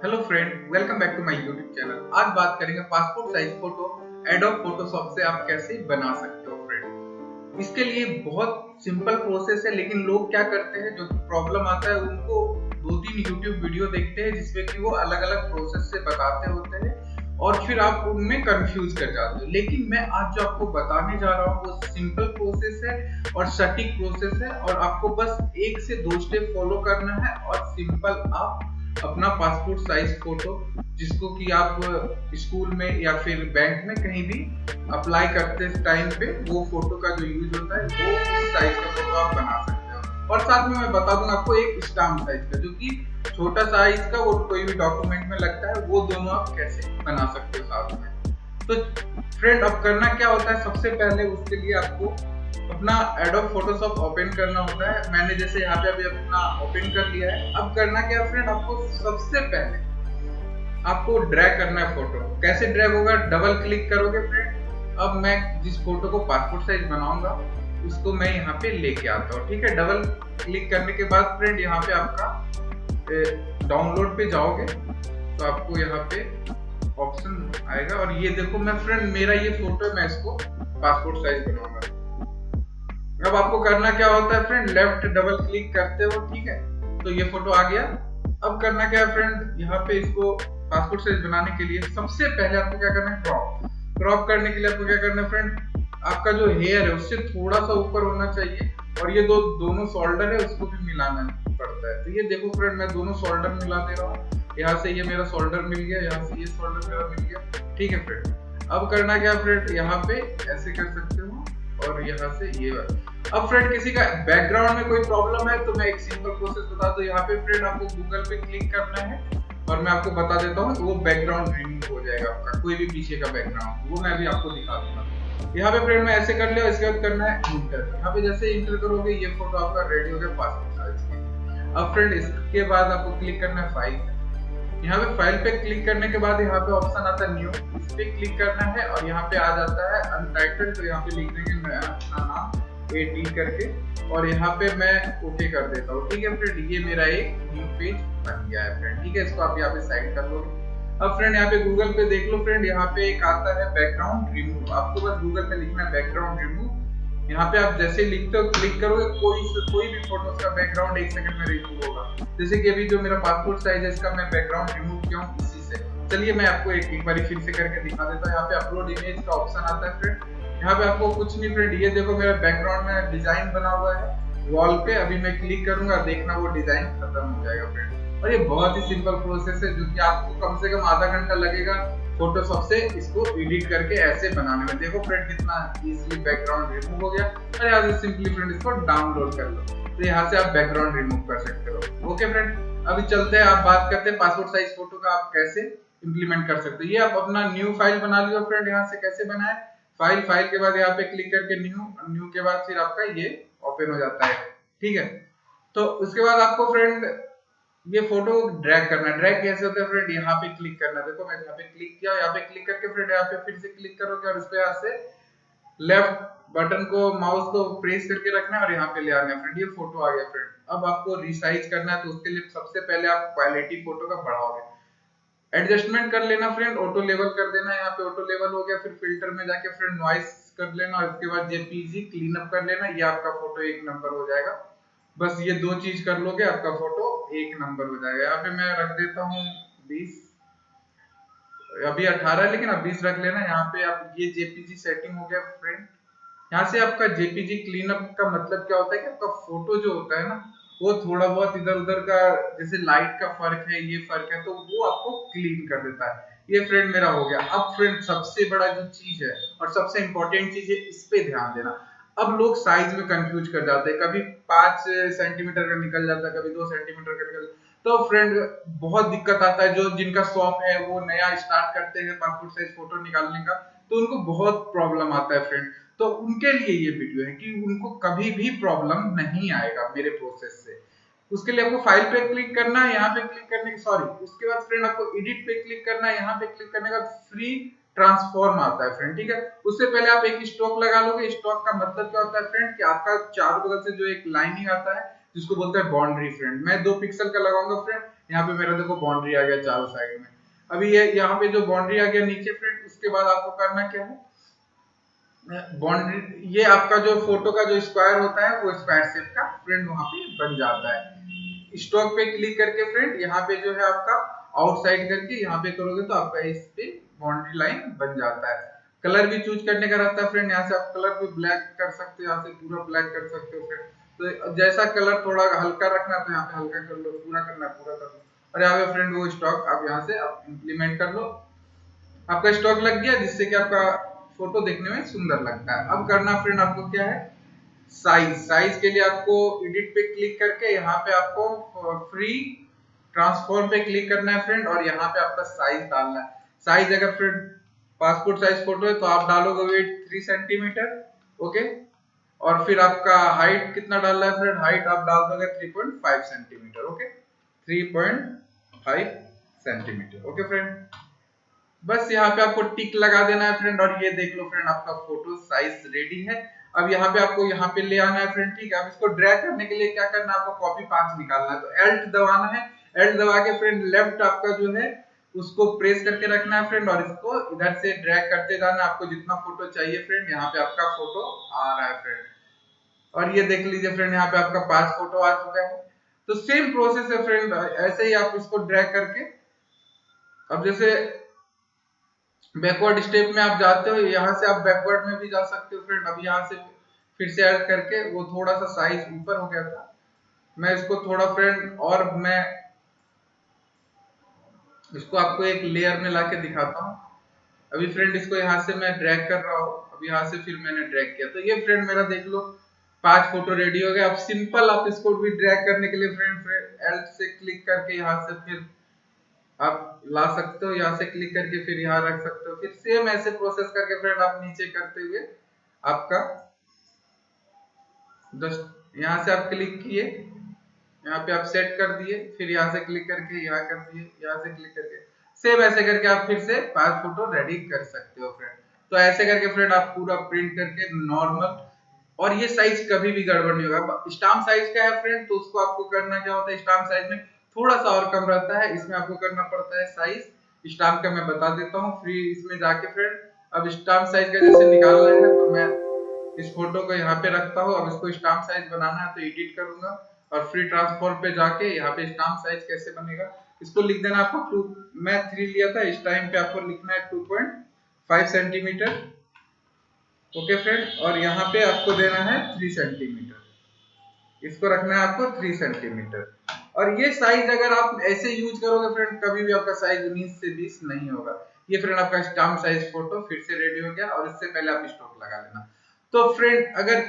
Hello friend, welcome back to my YouTube channel. आज बात करेंगे passport size photo Adobe Photoshop से आप कैसे बना सकते हो फ्रेंड। इसके लिए बहुत सिंपल प्रोसेस है, लेकिन लोग क्या करते हैं, जो प्रॉब्लम आता है उनको दो तीन यूट्यूब वीडियो देखते हैं जिसमें कि वो अलग अलग प्रोसेस से बताते होते हैं और फिर आप उनमें कंफ्यूज कर जाते हो। लेकिन मैं आज जो आपको बताने जा रहा हूँ वो सिंपल प्रोसेस है और सटीक प्रोसेस है, और आपको बस एक से दो स्टेप फॉलो करना है और सिंपल आप अपना पासपोर्ट साइज फोटो, जिसको कि आप स्कूल में या फिर बैंक में कहीं भी अप्लाई करते टाइम पे वो फोटो का जो यूज होता है वो उस साइज का फोटो आप बना सकते हो। और साथ में मैं बता दूंगा आपको एक स्टाम्प साइज का, जो कि छोटा साइज का, वो कोई भी डॉक्यूमेंट में लगता है, वो दोनों आप कैसे बना सकते हो साथ में। तो फ्रेंड, अब करना क्या होता है, सबसे पहले उसके लिए आपको अपना एडोब फोटोशॉप ओपन करना होता है। मैंने जैसे यहाँ पे अभी अपना ओपन कर लिया है। अब करना क्या है फ्रेंड, आपको सबसे पहले आपको ड्रैग करना है फोटो। कैसे ड्रैग होगा, डबल क्लिक करोगे फ्रेंड। अब मैं जिस फोटो को पासपोर्ट साइज बनाऊंगा उसको मैं यहाँ पे लेके आता हूँ, ठीक है। डबल क्लिक करने के बाद फ्रेंड यहाँ पे आपका डाउनलोड पे जाओगे तो आपको यहाँ पे ऑप्शन आएगा, और ये देखो मैं फ्रेंड, मेरा ये फोटो है, मैं इसको पासपोर्ट साइज बनाऊंगा। अब आपको करना क्या होता है फ्रेंड, लेफ्ट डबल क्लिक करते हो, ठीक है, तो ये फोटो आ गया। अब करना क्या है फ्रेंड, यहाँ पे इसको पासपोर्ट साइज बनाने के लिए सबसे पहले आपको क्या करना है, क्रॉप। क्रॉप करने के लिए आपको क्या करना है फ्रेंड, आपका जो हेयर है उससे थोड़ा सा ऊपर होना चाहिए, और ये दोनों शोल्डर है उसको भी मिलाना पड़ता है। तो ये देखो फ्रेंड, मैं दोनों शोल्डर मिला दे रहा हूँ। यहाँ से ये मेरा शोल्डर मिल गया, यहाँ से ये शोल्डर मेरा मिल गया, ठीक है फ्रेंड। अब करना क्या फ्रेंड, यहाँ पे ऐसे कर सकते हो और यहाँ से ये वाला। अब फ्रेंड, किसी का बैकग्राउंड में कोई प्रॉब्लम है तो मैं एक सिंपल प्रोसेस बता दूं। यहाँ पे फ्रेंड आपको गूगल पे क्लिक करना है और मैं आपको बता देता हूँ, वो बैकग्राउंड रिमूव हो जाएगा आपका, कोई भी पीछे का बैकग्राउंड, वो मैं अभी आपको दिखा दूंगा। यहाँ पे फ्रेंड मैं ऐसे कर लिया। इसके बाद करना है इंटर। यहाँ पे जैसे इंटर करोगे ये फोटो आपका रेडी हो गया पासपोर्ट साइज की। अब फ्रेंड इसके बाद आपको क्लिक करना है फाइल। यहाँ पे फाइल पे क्लिक करने के बाद यहाँ पे ऑप्शन आता है न्यू, इस पे क्लिक करना है और यहाँ पे आ जाता है अनटाइटल्ड। तो यहाँ पे लिख देंगे मैं अपना नाम AD करके, और यहाँ पे मैं ओके कर देता हूँ, ठीक है फ्रेंड। ये मेरा एक न्यू पेज बन गया है फ्रेंड, ठीक है। इसको आप यहाँ पे साइड कर लोगे। अब फ्रेंड यहाँ पे गूगल पे देख लो फ्रेंड, यहाँ पे एक आता है बैकग्राउंड रिमूव। आपको बस गूगल पे लिखना है बैकग्राउंड रिमूव। यहाँ पे आप जैसे लिखते हो, क्लिक करोगे, कोई भी फोटो का बैकग्राउंड 1 सेकंड में रिमूव होगा। जैसे कि अभी जो मेरा पासपोर्ट साइज है इसका मैं बैकग्राउंड रिमूव किया हूँ इसी से। चलिए मैं आपको एक बार फिर से करके दिखा देता हूँ। यहाँ पे अपलोड इमेज का ऑप्शन आता है फ्रेंड। यहाँ पे आपको कुछ नहीं फ्रेंड, ये देखो मेरा बैकग्राउंड में डिजाइन बना हुआ है वॉल पे। अभी मैं क्लिक करूंगा, देखना वो डिजाइन खत्म हो जाएगा फ्रेंड। और ये बहुत ही सिंपल प्रोसेस है, जो कि आपको कम से कम आधा घंटा लगेगा फोटोशॉप से इसको एडिट करके ऐसे बनाने में। देखो फ्रेंड कितना इजीली बैकग्राउंड रिमूव हो गया। और यहाँ से सिंपली फ्रेंड इसको डाउनलोड कर लो, तो यहाँ से आप बैकग्राउंड रिमूव कर सकते हो। ओके फ्रेंड, अभी चलते हैं, आप बात करते हैं पासपोर्ट साइज फोटो का आप कैसे इंप्लीमेंट कर सकते हो। ये आप अपना न्यू फाइल बना लियो फ्रेंड। यहाँ से कैसे बनाए, फाइल के बाद यहाँ पे क्लिक करके न्यू के बाद फिर आपका ये ओपन हो जाता है, ठीक है। तो उसके बाद आपको फ्रेंड ये फोटो ड्रैग करना है। ड्रैग कैसे होता है फ्रेंड, यहाँ पे क्लिक करना है। देखो मैं यहाँ पे क्लिक किया, यहाँ पे क्लिक करके फ्रेंड यहाँ पे फिर से क्लिक करोगे और इस पे यहाँ से लेफ्ट बटन को, माउस को प्रेस करके रखना है और यहाँ पे ले आना है फ्रेंड। ये फोटो आ गया फ्रेंड। अब आपको रिसाइज करना है, तो उसके लिए सबसे पहले आप क्वालिटी फोटो का बढ़ाओगे, एडजस्टमेंट कर लेना फ्रेंड, ऑटो लेवल कर देना। यहाँ पे ऑटो लेवल हो गया, फिर फिल्टर में जाके फ्रेंड नॉइस कर लेना, और इसके बाद जेपीजी क्लीन अप कर लेना। ये आपका फोटो एक नंबर हो जाएगा। बस ये दो चीज कर लोगे, आपका फोटो एक नंबर हो जाएगा। यहाँ पे मैं रख देता हूँ 20, अभी 18 लेकिन अब 20 रख लेना। यहाँ पे आप ये जेपीजी सेटिंग हो गया फ्रेंड। यहाँ से आपका जेपीजी क्लीन अप का मतलब क्या होता है कि आपका फोटो जो होता है ना, वो थोड़ा बहुत इधर उधर का, जैसे लाइट का फर्क है, ये फर्क है, तो वो आपको क्लीन कर देता है। ये फ्रेंड मेरा हो गया। अब फ्रेंड सबसे बड़ा जो चीज है और सबसे इंपॉर्टेंट चीज है, इस पे ध्यान देना। अब लोग साइज में कंफ्यूज कर जाते हैं, कभी 5 सेंटीमीटर का निकल जाता है, कभी 2 सेंटीमीटर का निकल। तो फ्रेंड बहुत दिक्कत आता है, जो जिनका शॉप है वो नया स्टार्ट करते हैं पासपोर्ट साइज फोटो निकालने का, तो उनको बहुत प्रॉब्लम आता है फ्रेंड। तो उनके लिए ये वीडियो है कि उनको कभी भी प्रॉब्लम नहीं आएगा मेरे प्रोसेस से। उसके लिए आपको फाइल पे क्लिक करना है, यहाँ पे क्लिक करने के सॉरी उसके बाद फ्रेंड आपको एडिट पे क्लिक करना है। यहाँ पे क्लिक करने का फ्री ट्रांसफॉर्म आता है फ्रेंड, ठीक है। उससे पहले आप एक स्टॉक लगा लोगे। स्टॉक का मतलब क्या होता है फ्रेंड, कि आपका चारों बगल से जो एक लाइनिंग आता है जिसको बोलते हैं बाउंड्री फ्रेंड। मैं 2 पिक्सल का लगाऊंगा फ्रेंड, यहाँ पे मेरा देखो बाउंड्री आ गया चारों साइड में। अभी ये यहाँ पे जो बाउंड्री आ गया नीचे फ्रेंड, उसके बाद आपको करना क्या है, बाउंड्री, ये आपका जो फोटो का जो स्क्वायर होता है वो स्क्वायर शेप का फ्रेंड वहां पे बन जाता है। स्टॉक पे क्लिक करके फ्रेंड यहाँ पे जो है आपका आउटसाइड करके यहाँ पे करोगे तो आपका इस पे बाउंड्री लाइन बन जाता है। कलर भी चूज करने का रहता है फ्रेंड, यहाँ से आप कलर भी ब्लैक कर सकते हो, यहाँ से पूरा ब्लैक कर सकते हो फ्रेंड। तो जैसा कलर थोड़ा हल्का रखना है तो यहाँ पे हल्का कर लो, पूरा करना है पूरा कर लो। और यहाँ पे फ्रेंड वो स्टॉक आप यहाँ से आप इम्प्लीमेंट कर लो। आपका स्टॉक लग गया, जिससे कि आपका फोटो देखने में सुंदर लगता है। अब करना फ्रेंड आपको क्या है, साइज। साइज के लिए आपको एडिट पे क्लिक करके यहाँ पे आपको फ्री ट्रांसफॉर्म पे क्लिक करना है फ्रेंड, और यहाँ पे आपका साइज डालना है। साइज अगर फ्रेंड पासपोर्ट साइज फोटो है तो आप डालोगे वेट 3 सेंटीमीटर, ओके। और फिर आपका हाइट कितना डालना है फ्रेंड, हाइट आप डाल दोगे 3.5 centimetre, okay, 3.5 centimetre, okay friend. बस यहाँ पे आपको टिक लगा देना है फ्रेंड, और ये देख लो फ्रेंड आपका फोटो साइज रेडी है। अब यहाँ पे आपको यहाँ पे ले आना है फ्रेंड, ठीक है। अब इसको ड्रैग करने के लिए क्या करना है, आपको कॉपी पाथ निकालना है। तो एल्ट दबाना है, एल्ट दबा के फ्रेंड लेफ्ट आपका जो है उसको प्रेस करके रखना है फ्रेंड, और इसको इधर से ड्रैग करते जाना है। आपको जितना फोटो चाहिए फ्रेंड, यहाँ पे आपका फोटो आ रहा है फ्रेंड। और ये देख लीजिए फ्रेंड, यहाँ पे आपका 5 फोटो आ चुका है। तो सेम प्रोसेस है फ्रेंड, ऐसे ही आप इसको ड्रैग करके, अब जैसे बैकवर्ड स्टेप में आप जाते हो, यहाँ से आप बैकवर्ड में भी जा सकते हो फ्रेंड। अब यहाँ से फिर से ऐड करके, वो थोड़ा सा साइज ऊपर हो गया था, मैं इसको थोड़ा फ्रेंड, और मैं इसको आपको एक लेयर में लाके दिखाता हूँ। अभी फ्रेंड इसको यहाँ से मैं ड्रैग कर रहा हूँ, अब यहाँ से फिर मैंने ड्रैग किया, तो ये फ्रेंड मेरा देख लो 5 फोटो रेडी हो गए। अब सिंपल आप इसको भी ड्रैग करने के लिए फ्रेंड एल्ट से क्लिक करके यहाँ से फिर आप ला सकते हो, यहाँ से क्लिक करके फिर यहाँ रख सकते हो। फिर सेम ऐसे प्रोसेस करके फ्रेंड आप नीचे करते हुए आपका जस्ट यहाँ से आप क्लिक किए, यहाँ पे आप सेट कर दिए, फिर यहाँ से क्लिक करके यहाँ कर दिए, यहाँ से क्लिक करके सेम ऐसे करके आप फिर से 5 फोटो रेडी कर सकते हो फ्रेंड। तो ऐसे करके फ्रेंड आप पूरा प्रिंट करके नॉर्मल, और ये साइज कभी भी गड़बड़ नहीं होगा। स्टाम्प साइज का है फ्रेंड, तो उसको आपको करना क्या होता है, स्टाम्प साइज में थोड़ा सा और कम रहता है, इसमें आपको करना पड़ता है साइज स्टाम्प का। मैं बता देता हूँ फ्री इसमें जाके फ्रेंड। अब स्टाम्प साइज का जैसे निकालना है, तो मैं इस फोटो को यहाँ पे रखता हूँ। अब इसको स्टाम्प साइज बनाना है तो एडिट करूंगा, और फ्री ट्रांसफॉर्म पे जाके यहाँ पे स्टाम्प साइज कैसे बनेगा, इसको लिख देना आपको 2, मैं 3 लिया था, इस टाइम पे आपको लिखना है 2.5 सेंटीमीटर, ओके फ्रेंड। और यहाँ पे आपको देना है 3 सेंटीमीटर, इसको रखना है आपको 3 सेंटीमीटर। और ये साइज अगर आप ऐसे यूज करोगे फ्रेंड, कभी भी आपका साइज 19 से 20 नहीं होगा। ये फ्रेंड आपका स्टाम्प साइज फोटो फिर से रेडी हो गया, और इससे पहले आप स्टॉक लगा लेना। तो फ्रेंड अगर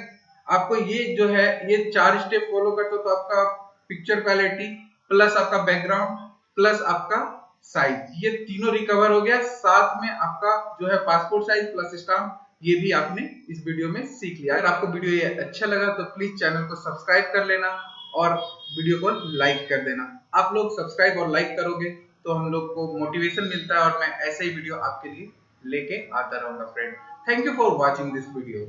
आपको ये जो है ये 4 स्टेप फॉलो करते हो, तो आपका पिक्चर क्वालिटी प्लस आपका बैकग्राउंड प्लस आपका साइज, ये तीनों रिकवर हो गया। साथ में आपका जो है पासपोर्ट साइज प्लस स्टाम्प, ये भी आपने इस वीडियो में सीख लिया। अगर आपको वीडियो ये अच्छा लगा तो प्लीज चैनल को सब्सक्राइब कर लेना, और वीडियो को लाइक कर देना। आप लोग सब्सक्राइब और लाइक करोगे तो हम लोग को मोटिवेशन मिलता है, और मैं ऐसे ही वीडियो आपके लिए लेके आता रहूंगा friend. Thank you for watching this video.